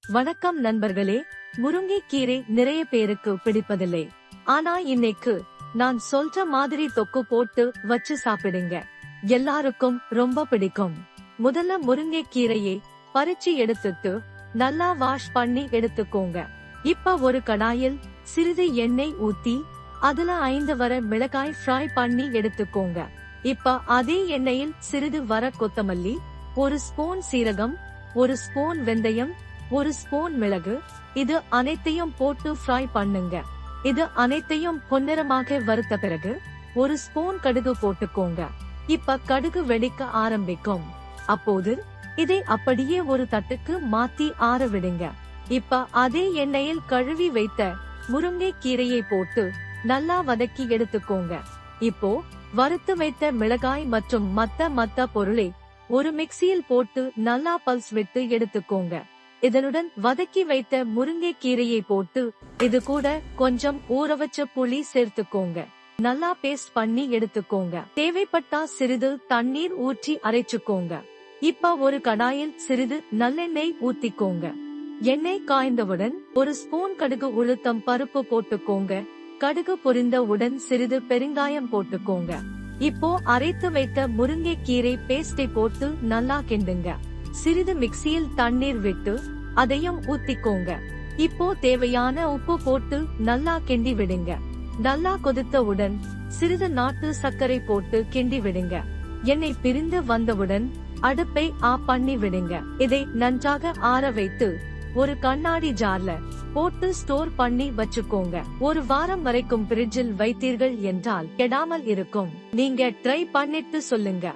வணக்கம் நண்பர்களே. முருங்கைக்கீரை நிறைய பேருக்கு பிடிப்பதில்லை. ஆனா இன்னைக்கு நான் சொல்ற மாதிரி தொக்கு போட்டு வச்சு சாப்பிடுங்க, எல்லாருக்கும் ரொம்ப பிடிக்கும். முதல்ல முருங்கைக்கீரையை பறிச்சு எடுத்துட்டு நல்லா வாஷ் பண்ணி எடுத்துக்கோங்க. இப்ப ஒரு கடாயில் சிறிது எண்ணெய் ஊத்தி அதுல 5 வர மிளகாய் ஃப்ரை பண்ணி எடுத்துக்கோங்க. இப்ப அதே எண்ணெயில் சிறிது வர கொத்தமல்லி, 1 ஸ்பூன் சீரகம், 1 ஸ்பூன் வெந்தயம், 1 ஸ்பூன் மிளகு, இது அனைத்தையும் போட்டு ஃப்ரை பண்ணுங்க. இது அனைத்தையும் பொன்னிறமாக வறுத்த பிறகு 1 ஸ்பூன் கடுகு போட்டுக்கோங்க. இப்ப கடுகு வெடிக்க ஆரம்பிக்கும். அப்போது இதை அப்படியே ஒரு தட்டுக்கு மாத்தி ஆற விடுங்க. இப்ப அதே எண்ணெயில் கழுவி வைத்த முருங்கை கீரையை போட்டு நல்லா வதக்கி எடுத்துக்கோங்க. இப்போ வறுத்து வைத்த மிளகாய் மற்றும் மத்த பொருளை ஒரு மிக்சியில் போட்டு நல்லா பல்ஸ் விட்டு எடுத்துக்கோங்க. இதனுடன் வதக்கி வைத்த முருங்கை கீரையை போட்டு இது கூட கொஞ்சம் ஊற வச்ச புளி சேர்த்துக்கோங்க. நல்லா பேஸ்ட் பண்ணி எடுத்துக்கோங்க. தேவைப்பட்டா சிறிது தண்ணீர் ஊற்றி அரைச்சுக்கோங்க. இப்ப ஒரு கடாயில் சிறிது நல்லெண்ணெய் ஊத்திக்கோங்க. எண்ணெய் காய்ந்தவுடன் 1 ஸ்பூன் கடுகு உளுத்தம் பருப்பு போட்டுக்கோங்க. கடுகு பொரிந்தவுடன் சிறிது பெருங்காயம் போட்டுக்கோங்க. இப்போ அரைத்து வைத்த முருங்கை கீரை பேஸ்டை போட்டு நல்லா கிண்டுங்க. சிறிது மிக்சியில் தண்ணீர் விட்டு அதையும் ஊத்திக்கோங்க. இப்போ தேவையான உப்பு போட்டு நல்லா கிண்டி விடுங்க. நல்லா கொதித்தவுடன் சிறிது நாட்டு சர்க்கரை போட்டு கிண்டி விடுங்க. எண்ணெய் பிரிந்து வந்தவுடன் அடுப்பை ஆஃப் பண்ணி விடுங்க. இதை நன்றாக ஆற வைத்து ஒரு கண்ணாடி ஜார்ல போட்டு ஸ்டோர் பண்ணி வச்சுக்கோங்க. 1 வாரம் வரைக்கும் ஃப்ரிட்ஜில் வைத்தீர்கள் என்றால் கெடாமல் இருக்கும். நீங்க ட்ரை பண்ணிட்டு சொல்லுங்க.